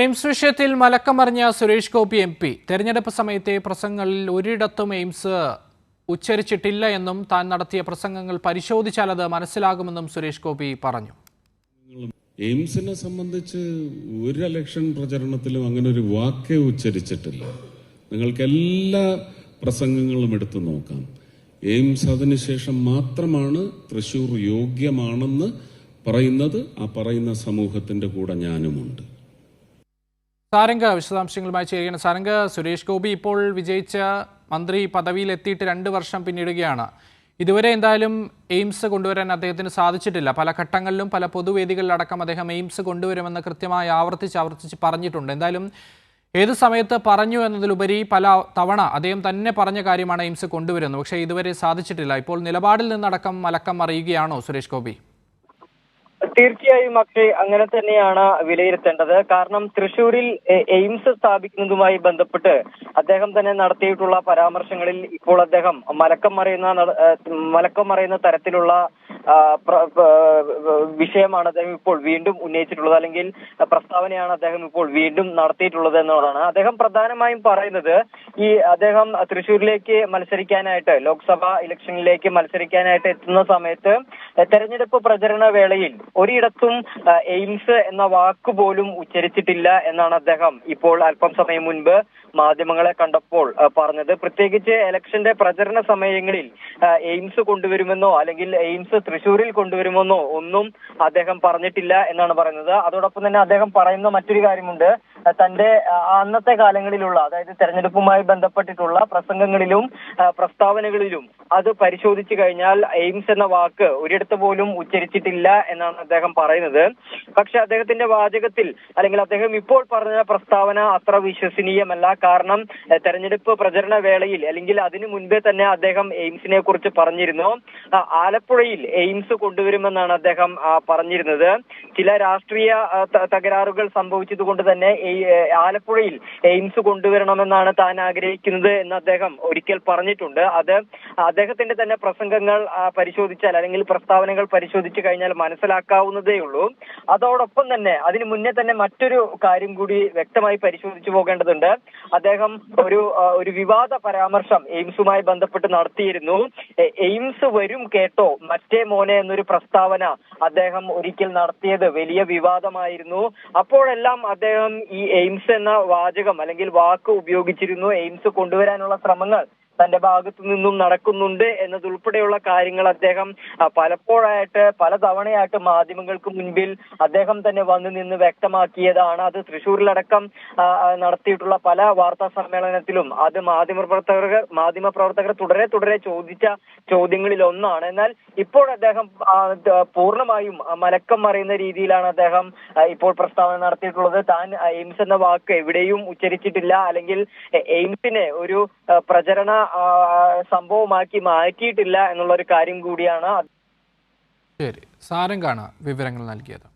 AIIMS വിഷയത്തിൽ മലക്കം മറിഞ്ഞ Suresh Gopi MP തെരഞ്ഞെടുപ്പ് സമയത്തെ പ്രസംഗങ്ങളിൽ ഒരിടത്തും എയിംസ് ഉച്ചരിച്ചിട്ടില്ല എന്നും താൻ നടത്തിയ പ്രസംഗങ്ങൾ പരിശോധിച്ചാൽ അത് മനസ്സിലാകുമെന്നും സുരേഷ് ഗോപി പറഞ്ഞു. എയിംസിനെ സംബന്ധിച്ച് ഒരു ഇലക്ഷൻ പ്രചരണത്തിലും അങ്ങനെ ഒരു വാക്കേ ഉച്ചരിച്ചിട്ടില്ല. നിങ്ങൾക്ക് എല്ലാ പ്രസംഗങ്ങളും എടുത്തു നോക്കാം. എയിംസ് അതിനുശേഷം മാത്രമാണ് തൃശ്ശൂർ യോഗ്യമാണെന്ന് പറയുന്നത്. ആ പറയുന്ന സമൂഹത്തിന്റെ കൂടെ ഞാനുമുണ്ട്. സാരംഗ വിശദാംശങ്ങളുമായി ചേരുകയാണ്. സാരംഗ, സുരേഷ് ഗോപി ഇപ്പോൾ വിജയിച്ച മന്ത്രി പദവിയിൽ എത്തിയിട്ട് 2 വർഷം പിന്നിടുകയാണ്. ഇതുവരെ എന്തായാലും എയിംസ് കൊണ്ടുവരാൻ അദ്ദേഹത്തിന് സാധിച്ചിട്ടില്ല. പല ഘട്ടങ്ങളിലും പല പൊതുവേദികളിലടക്കം അദ്ദേഹം എയിംസ് കൊണ്ടുവരുമെന്ന് കൃത്യമായി ആവർത്തിച്ച് പറഞ്ഞിട്ടുണ്ട്. എന്തായാലും ഏത് സമയത്ത് പറഞ്ഞു എന്നതിലുപരി പല തവണ അദ്ദേഹം തന്നെ പറഞ്ഞ കാര്യമാണ് എയിംസ് കൊണ്ടുവരുന്നത്. പക്ഷേ ഇതുവരെ സാധിച്ചിട്ടില്ല. ഇപ്പോൾ നിലപാടിൽ നിന്നടക്കം മലക്കം മറിയുകയാണോ സുരേഷ് ഗോപി? തീർച്ചയായും അക്ഷയ്, അങ്ങനെ തന്നെയാണ് വിലയിരുത്തേണ്ടത്. കാരണം തൃശ്ശൂരിൽ എയിംസ് സ്ഥാപിക്കുന്നതുമായി ബന്ധപ്പെട്ട് അദ്ദേഹം തന്നെ നടത്തിയിട്ടുള്ള പരാമർശങ്ങളിൽ ഇപ്പോൾ അദ്ദേഹം മലക്കം മറിയുന്ന തരത്തിലുള്ള വിഷയമാണ് അദ്ദേഹം ഇപ്പോൾ വീണ്ടും ഉന്നയിച്ചിട്ടുള്ളത്, അല്ലെങ്കിൽ പ്രസ്താവനയാണ് അദ്ദേഹം ഇപ്പോൾ വീണ്ടും നടത്തിയിട്ടുള്ളത് എന്നുള്ളതാണ്. അദ്ദേഹം പ്രധാനമായും പറയുന്നത് അദ്ദേഹം തൃശ്ശൂരിലേക്ക് മത്സരിക്കാനായിട്ട്, ലോക്സഭാ ഇലക്ഷനിലേക്ക് മത്സരിക്കാനായിട്ട് എത്തുന്ന സമയത്ത് തെരഞ്ഞെടുപ്പ് പ്രചരണ വേളയിൽ ഒരിടത്തും എയിംസ് എന്ന വാക്ക് പോലും ഉച്ചരിച്ചിട്ടില്ല എന്നാണ് അദ്ദേഹം ഇപ്പോൾ അല്പം സമയം മുൻപ് മാധ്യമങ്ങളെ കണ്ടപ്പോൾ പറഞ്ഞത്. പ്രത്യേകിച്ച് ഇലക്ഷന്റെ പ്രചരണ സമയങ്ങളിൽ എയിംസ് കൊണ്ടുവരുമെന്നോ അല്ലെങ്കിൽ എയിംസ് തൃശ്ശൂരിൽ കൊണ്ടുവരുമെന്നോ ഒന്നും അദ്ദേഹം പറഞ്ഞിട്ടില്ല എന്നാണ് പറയുന്നത്. അതോടൊപ്പം തന്നെ അദ്ദേഹം പറയുന്ന മറ്റൊരു കാര്യമുണ്ട്. തന്റെ അന്നത്തെ കാലങ്ങളിലുള്ള, അതായത് തെരഞ്ഞെടുപ്പുമായി ബന്ധപ്പെട്ടിട്ടുള്ള പ്രസംഗങ്ങളിലും പ്രസ്താവനകളിലും അത് പരിശോധിച്ചു കഴിഞ്ഞാൽ എയിംസ് എന്ന വാക്ക് ഒരിടത്ത് പോലും ഉച്ചരിച്ചിട്ടില്ല എന്നാണ് അദ്ദേഹം പറയുന്നത്. പക്ഷെ അദ്ദേഹത്തിന്റെ വാചകത്തിൽ, അല്ലെങ്കിൽ അദ്ദേഹം ഇപ്പോൾ പറഞ്ഞ പ്രസ്താവന അത്ര വിശ്വസനീയമല്ല. കാരണം തെരഞ്ഞെടുപ്പ് പ്രചരണ വേളയിൽ, അല്ലെങ്കിൽ അതിനു മുൻപേ തന്നെ അദ്ദേഹം എയിംസിനെ കുറിച്ച് പറഞ്ഞിരുന്നു. ആലപ്പുഴയിൽ എയിംസ് കൊണ്ടുവരുമെന്നാണ് അദ്ദേഹം പറഞ്ഞിരുന്നത്. ചില രാഷ്ട്രീയ തകരാറുകൾ സംഭവിച്ചത് കൊണ്ട് തന്നെ ആലപ്പുഴയിൽ എയിംസ് കൊണ്ടുവരണമെന്നാണ് താൻ ആഗ്രഹിക്കുന്നത് എന്ന് അദ്ദേഹം ഒരിക്കൽ പറഞ്ഞിട്ടുണ്ട്. അത് അദ്ദേഹത്തിന്റെ തന്നെ പ്രസംഗങ്ങൾ പരിശോധിച്ചാൽ, അല്ലെങ്കിൽ പ്രസ്താവനകൾ പരിശോധിച്ചു കഴിഞ്ഞാൽ മനസ്സിലാക്കാവുന്നതേ ഉള്ളൂ. അതോടൊപ്പം തന്നെ അതിനു മുന്നേ തന്നെ മറ്റൊരു കാര്യം കൂടി വ്യക്തമായി പരിശോധിച്ചു പോകേണ്ടതുണ്ട്. അദ്ദേഹം ഒരു വിവാദ പരാമർശം എയിംസുമായി ബന്ധപ്പെട്ട് നടത്തിയിരുന്നു. എയിംസ് വരും കേട്ടോ മറ്റേ മോനെ എന്നൊരു പ്രസ്താവന അദ്ദേഹം ഒരിക്കൽ നടത്തിയത് വലിയ വിവാദമായിരുന്നു. അപ്പോഴെല്ലാം അദ്ദേഹം ഈ എയിംസ് എന്ന വാചകം, അല്ലെങ്കിൽ വാക്ക് ഉപയോഗിച്ചിരുന്നു. എയിംസ് കൊണ്ടുവരാനുള്ള ശ്രമങ്ങൾ തന്റെ ഭാഗത്തു നിന്നും നടക്കുന്നുണ്ട് എന്നതുൾപ്പെടെയുള്ള കാര്യങ്ങൾ അദ്ദേഹം പലതവണയായിട്ട് മാധ്യമങ്ങൾക്ക് മുൻപിൽ അദ്ദേഹം തന്നെ വന്നു നിന്ന് വ്യക്തമാക്കിയതാണ്. അത് തൃശ്ശൂരിലടക്കം നടത്തിയിട്ടുള്ള പല വാർത്താ സമ്മേളനത്തിലും അത് മാധ്യമപ്രവർത്തകർ തുടരെ ചോദിച്ച ചോദ്യങ്ങളിൽ ഒന്നാണ്. എന്നാൽ ഇപ്പോൾ അദ്ദേഹം പൂർണ്ണമായും മലക്കം മറിയുന്ന രീതിയിലാണ് അദ്ദേഹം ഇപ്പോൾ പ്രസ്താവന നടത്തിയിട്ടുള്ളത്. താൻ എയിംസ് എന്ന വാക്ക് എവിടെയും ഉച്ചരിച്ചിട്ടില്ല, അല്ലെങ്കിൽ എയിംസിനെ ഒരു പ്രചരണ സംഭവമാക്കി മാറ്റിയിട്ടില്ല എന്നുള്ള ഒരു കാര്യം കൂടിയാണ്. ശരി, സാരംഗാണ് വിവരങ്ങൾ നൽകിയത്.